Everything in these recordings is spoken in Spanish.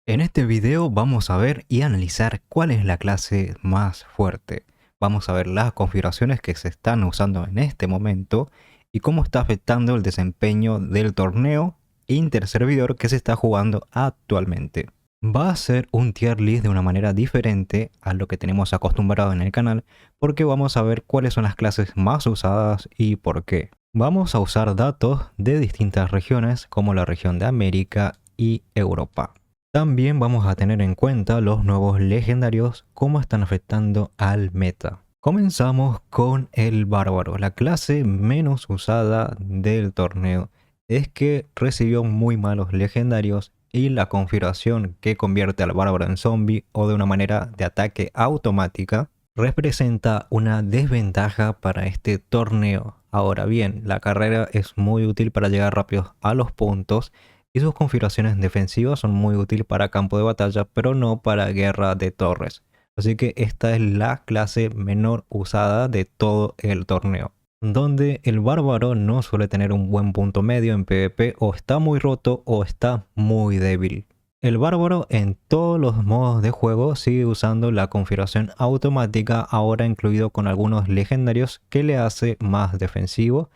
En este video vamos a ver y analizar cuál es la clase más fuerte. Vamos a ver las configuraciones que se están usando en este momento y cómo está afectando el desempeño del torneo interservidor que se está jugando actualmente. Va a ser un tier list de una manera diferente a lo que tenemos acostumbrado en el canal, porque vamos a ver cuáles son las clases más usadas y por qué. Vamos a usar datos de distintas regiones como la región de América y Europa. También vamos a tener en cuenta los nuevos legendarios, cómo están afectando al meta. Comenzamos con el bárbaro, la clase menos usada del torneo. Es que recibió muy malos legendarios y la configuración que convierte al bárbaro en zombie o de una manera de ataque automática representa una desventaja para este torneo. Ahora bien, la carrera es muy útil para llegar rápido a los puntos y sus configuraciones defensivas son muy útiles para campo de batalla, pero no para guerra de torres. Así que esta es la clase menor usada de todo el torneo, donde el bárbaro no suele tener un buen punto medio en PvP, o está muy roto o está muy débil. El bárbaro en todos los modos de juego sigue usando la configuración automática, ahora incluido con algunos legendarios que le hace más defensivo,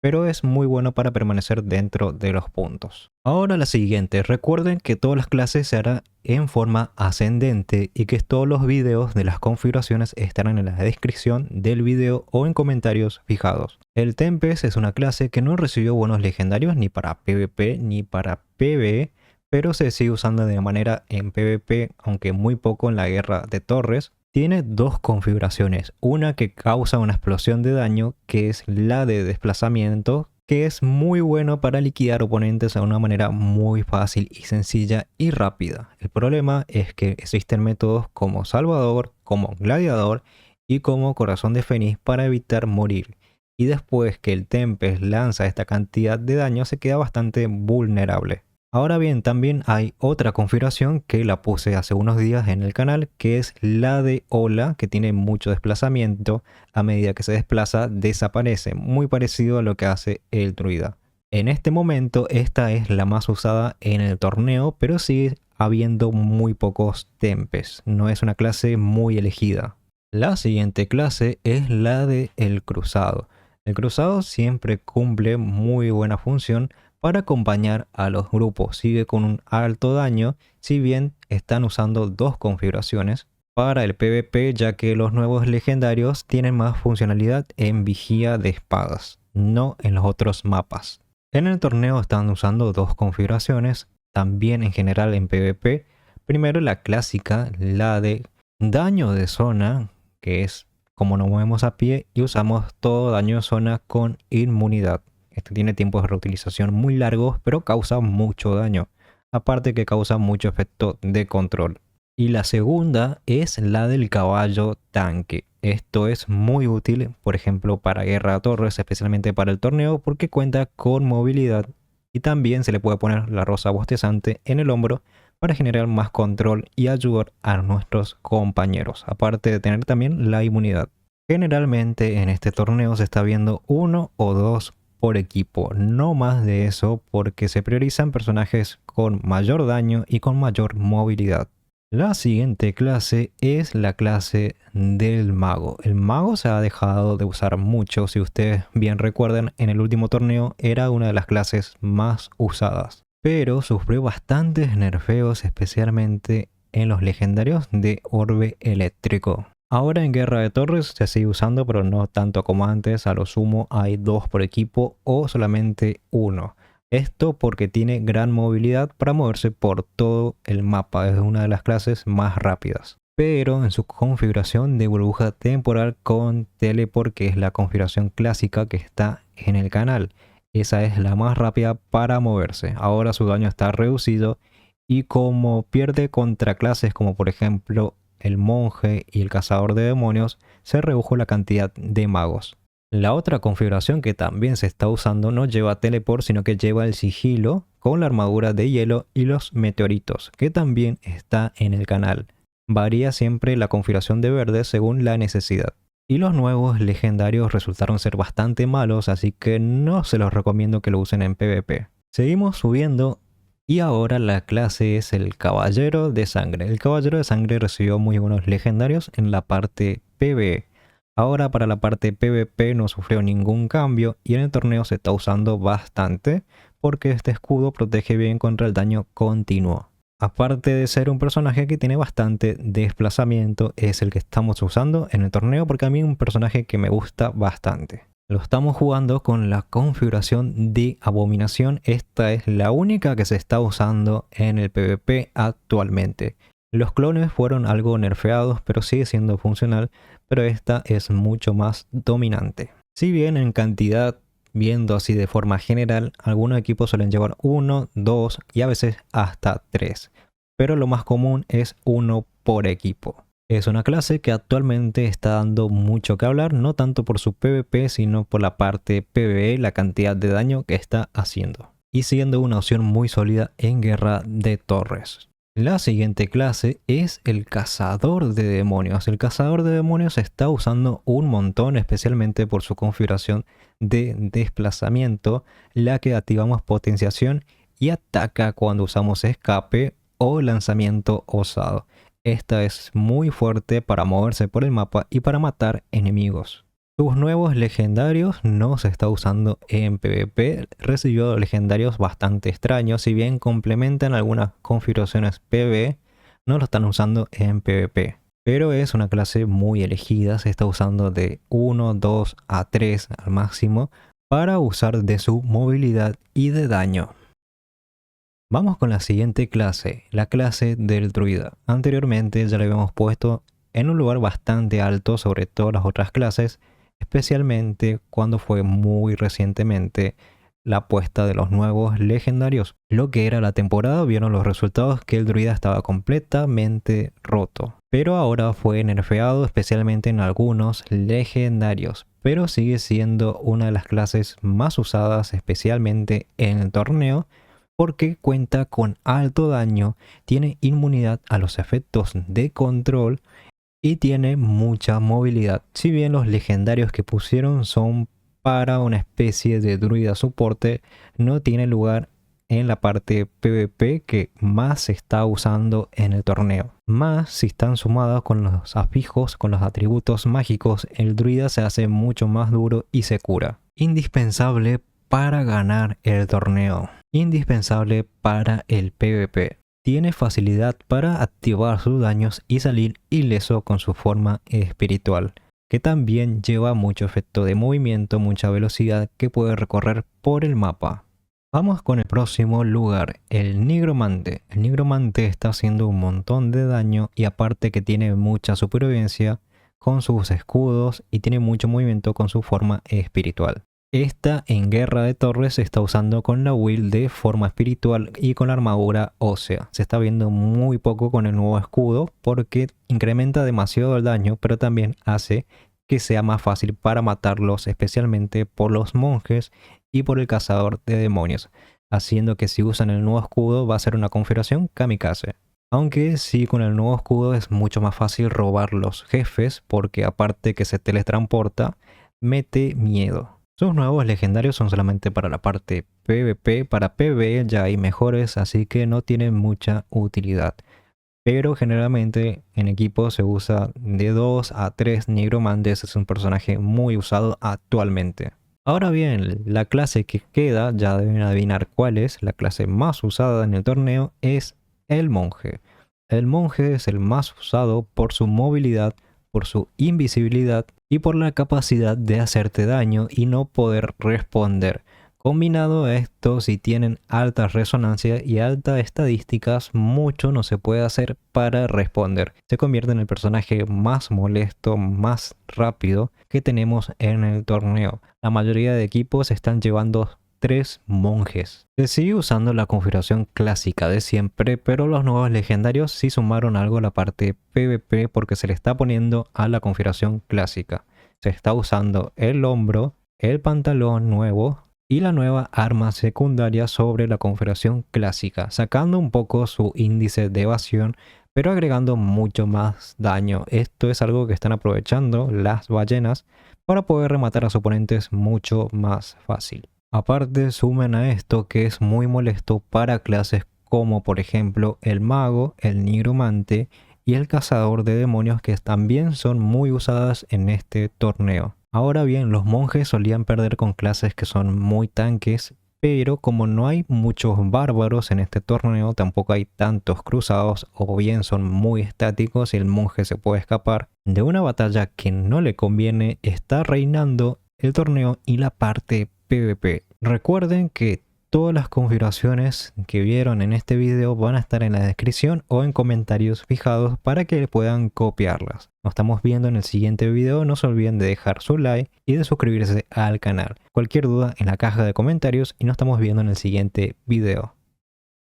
pero es muy bueno para permanecer dentro de los puntos. Ahora la siguiente, recuerden que todas las clases se harán en forma ascendente y que todos los videos de las configuraciones estarán en la descripción del video o en comentarios fijados. El Tempest es una clase que no recibió buenos legendarios ni para PvP ni para PvE, pero se sigue usando de manera en PvP, aunque muy poco en la guerra de torres. Tiene dos configuraciones, una que causa una explosión de daño, que es la de desplazamiento, que es muy bueno para liquidar oponentes de una manera muy fácil y sencilla y rápida. El problema es que existen métodos como Salvador, como Gladiador y como Corazón de Fénix para evitar morir. Y después que el Tempest lanza esta cantidad de daño se queda bastante vulnerable. Ahora bien, también hay otra configuración que la puse hace unos días en el canal, que es la de Ola, que tiene mucho desplazamiento. A medida que se desplaza, desaparece, muy parecido a lo que hace el druida. En este momento, esta es la más usada en el torneo, pero sigue habiendo muy pocos tempes. No es una clase muy elegida. La siguiente clase es la de el cruzado. El cruzado siempre cumple muy buena función para acompañar a los grupos. Sigue con un alto daño, si bien están usando dos configuraciones para el PvP, ya que los nuevos legendarios tienen más funcionalidad en vigía de espadas, no en los otros mapas. En el torneo están usando dos configuraciones, también en general en PvP. Primero la clásica, la de daño de zona, que es como nos movemos a pie y usamos todo daño de zona con inmunidad. Este tiene tiempos de reutilización muy largos, pero causa mucho daño. Aparte que causa mucho efecto de control. Y la segunda es la del caballo tanque. Esto es muy útil, por ejemplo, para guerra de torres, especialmente para el torneo, porque cuenta con movilidad. Y también se le puede poner la rosa bostezante en el hombro para generar más control y ayudar a nuestros compañeros. Aparte de tener también la inmunidad. Generalmente en este torneo se está viendo uno o dos por equipo, no más de eso, porque se priorizan personajes con mayor daño y con mayor movilidad. La siguiente clase es la clase del mago. El mago se ha dejado de usar mucho, si ustedes bien recuerdan, en el último torneo era una de las clases más usadas, pero sufrió bastantes nerfeos, especialmente en los legendarios de orbe eléctrico. Ahora en Guerra de Torres se sigue usando, pero no tanto como antes. A lo sumo hay dos por equipo o solamente uno. Esto porque tiene gran movilidad para moverse por todo el mapa. Es una de las clases más rápidas. Pero en su configuración de burbuja temporal con teleport, que es la configuración clásica que está en el canal. Esa es la más rápida para moverse. Ahora su daño está reducido y como pierde contra clases como por ejemplo el monje y el cazador de demonios, se redujo la cantidad de magos. La otra configuración que también se está usando no lleva teleport, sino que lleva el sigilo con la armadura de hielo y los meteoritos, que también está en el canal. Varía siempre la configuración de verde según la necesidad. Y los nuevos legendarios resultaron ser bastante malos, así que no se los recomiendo que lo usen en PvP. Seguimos subiendo Y ahora la clase es el Caballero de Sangre. El Caballero de Sangre recibió muy buenos legendarios en la parte PvE. Ahora para la parte PvP no sufrió ningún cambio y en el torneo se está usando bastante porque este escudo protege bien contra el daño continuo. Aparte de ser un personaje que tiene bastante desplazamiento, es el que estamos usando en el torneo porque a mí es un personaje que me gusta bastante. Lo estamos jugando con la configuración de Abominación. Esta es la única que se está usando en el PvP actualmente. Los clones fueron algo nerfeados, pero sigue siendo funcional, pero esta es mucho más dominante. Si bien en cantidad, viendo así de forma general, algunos equipos suelen llevar 1, 2 y a veces hasta 3, pero lo más común es 1 por equipo. Es una clase que actualmente está dando mucho que hablar, no tanto por su PvP, sino por la parte PvE, la cantidad de daño que está haciendo. Y siendo una opción muy sólida en guerra de torres. La siguiente clase es el Cazador de Demonios. El Cazador de Demonios se está usando un montón, especialmente por su configuración de desplazamiento, la que activamos potenciación y ataca cuando usamos escape o lanzamiento osado. Esta es muy fuerte para moverse por el mapa y para matar enemigos. Sus nuevos legendarios no se está usando en PvP, recibió legendarios bastante extraños, si bien complementan algunas configuraciones PvE, no lo están usando en PvP. Pero es una clase muy elegida, se está usando de 1, 2 a 3 al máximo para usar de su movilidad y de daño. Vamos con la siguiente clase, la clase del druida. Anteriormente ya la habíamos puesto en un lugar bastante alto sobre todas las otras clases, especialmente cuando fue muy recientemente la puesta de los nuevos legendarios. Lo que era la temporada, vieron los resultados que el druida estaba completamente roto. Pero ahora fue nerfeado especialmente en algunos legendarios. Pero sigue siendo una de las clases más usadas especialmente en el torneo, porque cuenta con alto daño, tiene inmunidad a los efectos de control y tiene mucha movilidad. Si bien los legendarios que pusieron son para una especie de druida soporte, no tiene lugar en la parte PvP que más se está usando en el torneo. Más si están sumados con los afijos, con los atributos mágicos, el druida se hace mucho más duro y se cura. Indispensable para ganar el torneo. Indispensable para el PvP. Tiene facilidad para activar sus daños y salir ileso con su forma espiritual, que también lleva mucho efecto de movimiento, mucha velocidad que puede recorrer por el mapa. Vamos con el próximo lugar, el Nigromante. El Nigromante está haciendo un montón de daño y aparte que tiene mucha supervivencia con sus escudos y tiene mucho movimiento con su forma espiritual. Esta en guerra de torres se está usando con la build de forma espiritual y con la armadura ósea. Se está viendo muy poco con el nuevo escudo porque incrementa demasiado el daño, pero también hace que sea más fácil para matarlos, especialmente por los monjes y por el cazador de demonios, haciendo que si usan el nuevo escudo va a ser una configuración kamikaze. Aunque sí, con el nuevo escudo es mucho más fácil robar los jefes porque aparte que se teletransporta, mete miedo. Sus nuevos legendarios son solamente para la parte PvP, para PvE ya hay mejores, así que no tienen mucha utilidad. Pero generalmente en equipo se usa de 2 a 3 nigromantes, es un personaje muy usado actualmente. Ahora bien, la clase que queda, ya deben adivinar cuál es, la clase más usada en el torneo es el monje. El monje es el más usado por su movilidad, por su invisibilidad y por la capacidad de hacerte daño y no poder responder. Combinado a esto, si tienen alta resonancia y altas estadísticas, mucho no se puede hacer para responder. Se convierte en el personaje más molesto, más rápido que tenemos en el torneo. La mayoría de equipos están llevando 3 monjes. Se sigue usando la configuración clásica de siempre, pero los nuevos legendarios sí sumaron algo a la parte PvP porque se le está poniendo a la configuración clásica. Se está usando el hombro, el pantalón nuevo y la nueva arma secundaria sobre la configuración clásica, sacando un poco su índice de evasión, pero agregando mucho más daño. Esto es algo que están aprovechando las ballenas para poder rematar a sus oponentes mucho más fácil. Aparte, sumen a esto que es muy molesto para clases como por ejemplo el mago, el nigromante y el cazador de demonios, que también son muy usadas en este torneo. Ahora bien, los monjes solían perder con clases que son muy tanques, pero como no hay muchos bárbaros en este torneo, tampoco hay tantos cruzados, o bien son muy estáticos y el monje se puede escapar de una batalla que no le conviene, está reinando el torneo y la parte PvP. Recuerden que todas las configuraciones que vieron en este video van a estar en la descripción o en comentarios fijados para que puedan copiarlas. Nos estamos viendo en el siguiente video. No se olviden de dejar su like y de suscribirse al canal. Cualquier duda en la caja de comentarios y nos estamos viendo en el siguiente video.